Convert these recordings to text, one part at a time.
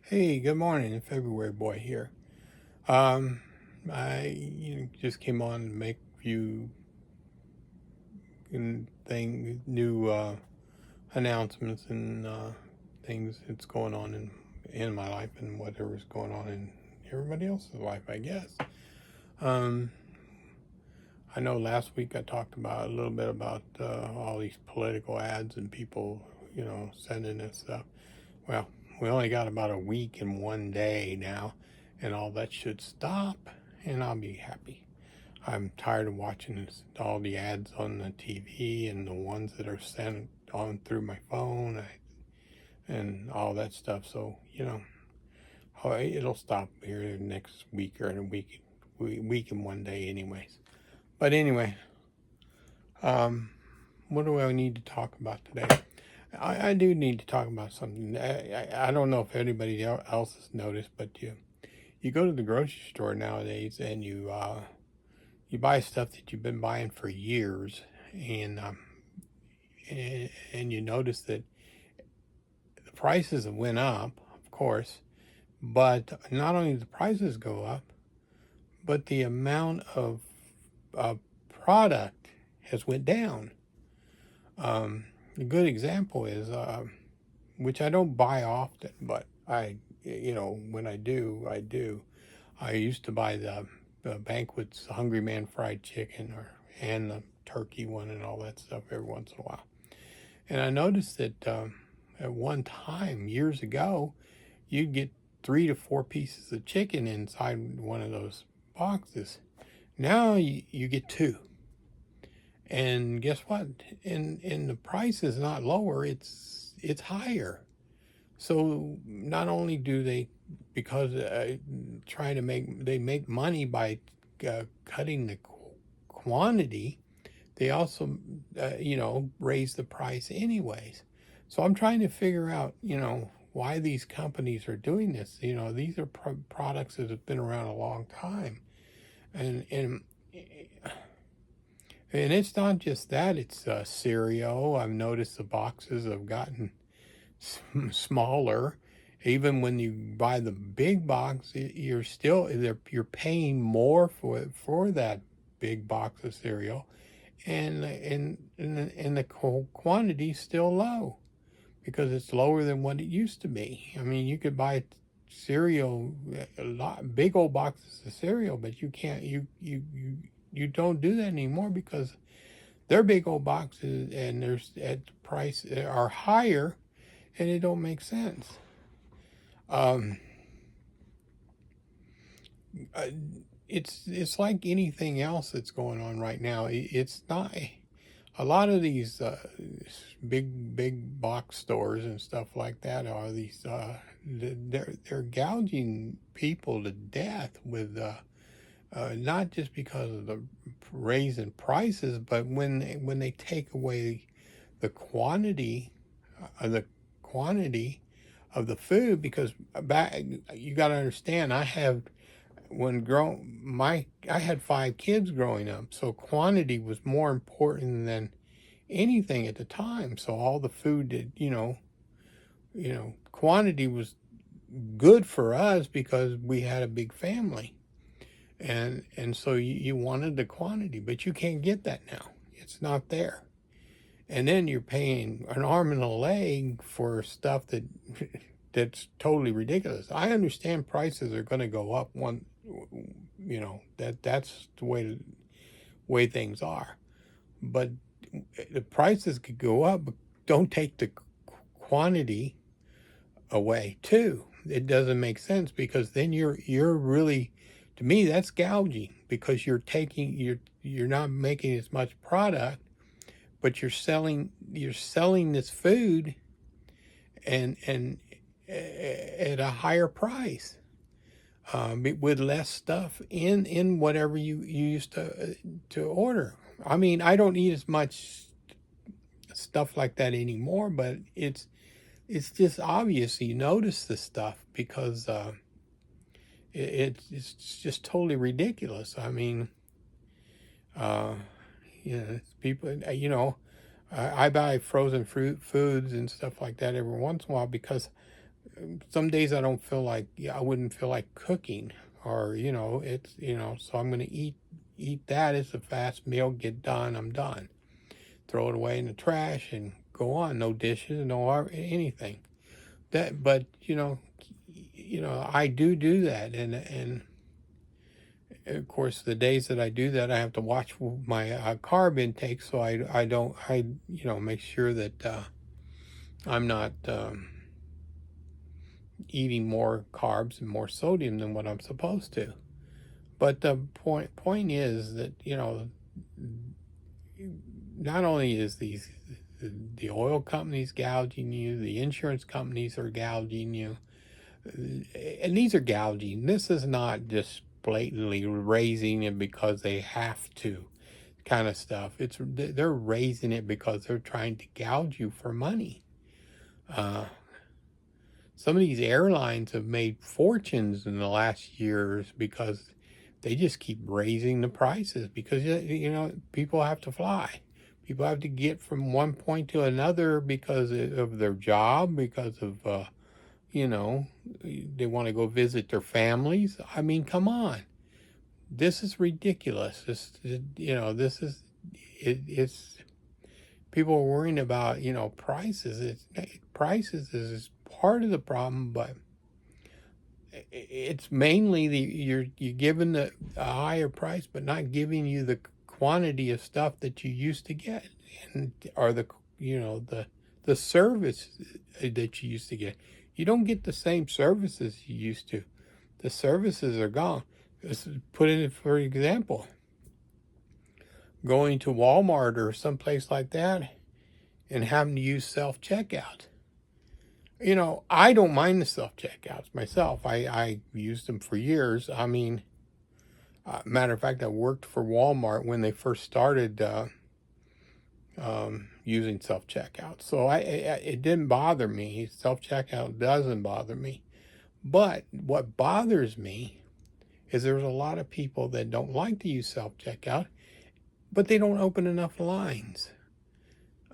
Hey, good morning, February boy here. Um, I just came on to make a few new announcements and things that's going on in my life and whatever's going on in everybody else's life, I guess. Um, I know last week I talked about a little bit about all these political ads and people, sending us stuff. Well, we only got about a week and 1 day now, and all that should stop, and I'll be happy. I'm tired of watching all the ads on the TV and the ones that are sent on through my phone and all that stuff. So, it'll stop here next week or in a week and 1 day, anyways. But anyway, um, what do I need to talk about today? I do need to talk about something. I don't know if anybody else has noticed, but you go to the grocery store nowadays and you buy stuff that you've been buying for years, and and you notice that the prices have went up, of course, but not only the prices go up, but the amount of product has went down. A good example is, which I don't buy often, but when I do, I do. I used to buy the Banquet's Hungry Man fried chicken and the turkey one and all that stuff every once in a while. And I noticed that at one time, years ago, you'd get 3 to 4 pieces of chicken inside one of those boxes. Now you get two. And guess what? And the price is not lower, it's higher. So not only do they, because they make money by cutting the quantity, they also raise the price anyways. So I'm trying to figure out why these companies are doing this. These are products that have been around a long time, and it's not just that. It's cereal. I've noticed the boxes have gotten smaller. Even when you buy the big box, you're paying more for that big box of cereal, and the quantity is still low because it's lower than what it used to be. I mean, you could buy cereal, a lot big old boxes of cereal, but you don't do that anymore because they're big old boxes and there's at the price are higher, and it don't make sense. Um, uh, it's like anything else that's going on right now. It's not a lot of these big box stores and stuff like that are these they're gouging people to death with not just because of the raise in prices, but when they take away the quantity, the quantity of the food. Because you got to understand, I had 5 kids growing up, so quantity was more important than anything at the time. So all the food that quantity was good for us because we had a big family, and so you wanted the quantity, but you can't get that now. It's not there. And then you're paying an arm and a leg for stuff that's totally ridiculous. I understand prices are going to go up that's the way things are. But the prices could go up, but don't take the quantity away too. It doesn't make sense, because then you're really, to me, that's gouging, because you're not making as much product, but you're selling this food and at a higher price, with less stuff in whatever you used to order. I mean, I don't eat as much stuff like that anymore, but it's just obvious. You notice this stuff because it's just totally ridiculous. I mean, uh, people, I buy frozen fruit foods and stuff like that every once in a while because some days I don't feel like, yeah, I wouldn't feel like cooking, or it's so I'm gonna eat that as a fast meal, get done, I'm done. Throw it away in the trash and go on. No dishes, no anything. But I do that, and of course the days that I do that, I have to watch my carb intake, so I don't make sure that I'm not eating more carbs and more sodium than what I'm supposed to. But the point is that not only is the oil companies gouging you, the insurance companies are gouging you, and these are gouging. This is not just blatantly raising it because they have to, kind of stuff. They're raising it because they're trying to gouge you for money. Some of these airlines have made fortunes in the last years because they just keep raising the prices, because people have to fly. People have to get from one point to another because of their job, because of they want to go visit their families. I mean, come on. This is ridiculous. It's people are worrying about, prices. Prices is part of the problem, but it's mainly you're given a higher price, but not giving you the quantity of stuff that you used to get, or the service that you used to get. You don't get the same services you used to. The services are gone. Put in, for example, going to Walmart or someplace like that and having to use self-checkout. I don't mind the self-checkouts myself. I used them for years. I mean, matter of fact, I worked for Walmart when they first started using self-checkout. So it didn't bother me. Self-checkout doesn't bother me. But what bothers me is there's a lot of people that don't like to use self-checkout, but they don't open enough lines.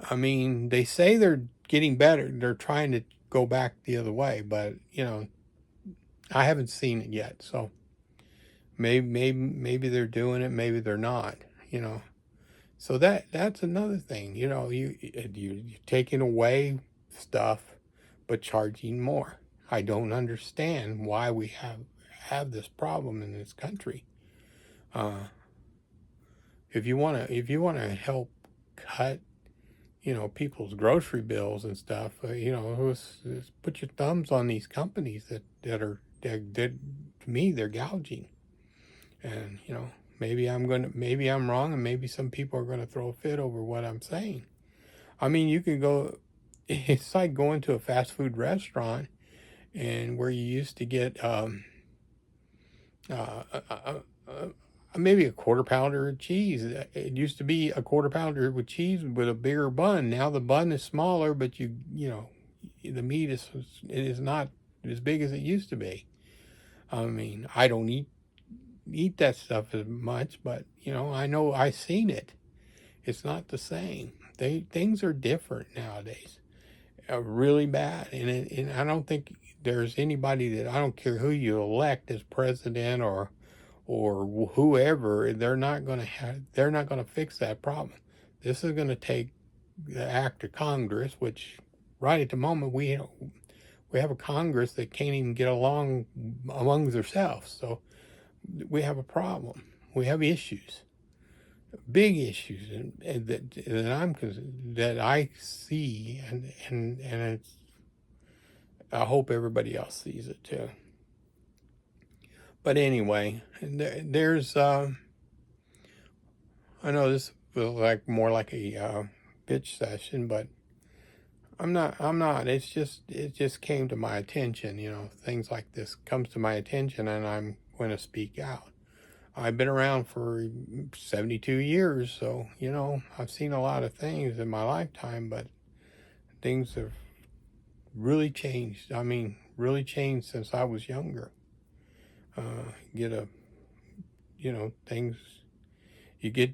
I mean, they say they're getting better. They're trying to go back the other way, but I haven't seen it yet. So maybe they're doing it, maybe they're not. So that's another thing. You're taking away stuff, but charging more. I don't understand why we have this problem in this country. If you wanna help cut people's grocery bills and stuff, put your thumbs on these companies that to me, they're gouging. And maybe I'm wrong, and maybe some people are gonna throw a fit over what I'm saying. I mean, you can go. It's like going to a fast food restaurant, and where you used to get uh, uh, uh, maybe a quarter pounder of cheese. It used to be a quarter pounder with cheese with a bigger bun. Now the bun is smaller, but the meat is not as big as it used to be. I mean, I don't eat that stuff as much, but I know I've seen it. It's not the same. Things are different nowadays, really bad, and I don't think there's anybody that, I don't care who you elect as president or whoever, they're not going to fix that problem. This is going to take the act of Congress, which right at the moment we have a Congress that can't even get along among themselves. So we have a problem. We have issues, big issues, and that I see, and it's, I hope everybody else sees it too. But anyway, there's I know this feels like more like a pitch session, but I'm not. It just came to my attention. Things like this comes to my attention, and I'm going to speak out. I've been around for 72 years, so I've seen a lot of things in my lifetime, but things have really changed. I mean, really changed since I was younger. Things you get.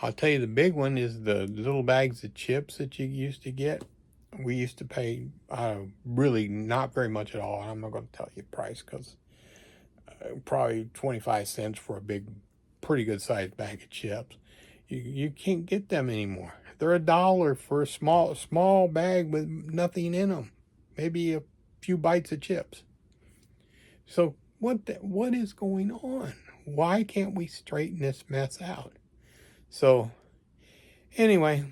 I'll tell you, the big one is the little bags of chips that you used to get. We used to pay really not very much at all. I'm not going to tell you the price because probably 25 cents for a big, pretty good sized bag of chips. You can't get them anymore. They're $1 for a small bag with nothing in them. Maybe a few bites of chips. So what is going on? Why can't we straighten this mess out? So anyway,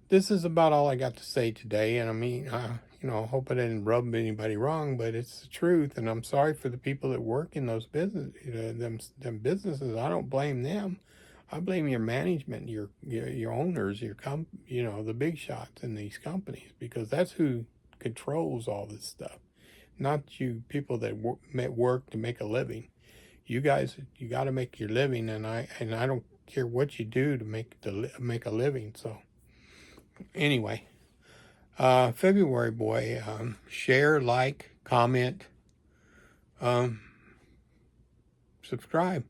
this is about all I got to say today. And I mean, I hope I didn't rub anybody wrong, but it's the truth. And I'm sorry for the people that work in those them businesses. I don't blame them. I blame your management, your owners, the big shots in these companies, because that's who controls all this stuff. Not you people that work to make a living. You guys, you got to make your living, and I don't care what you do to make a living. So anyway, February boy, share, like, comment, subscribe,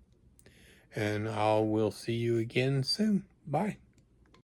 and we'll see you again soon. Bye.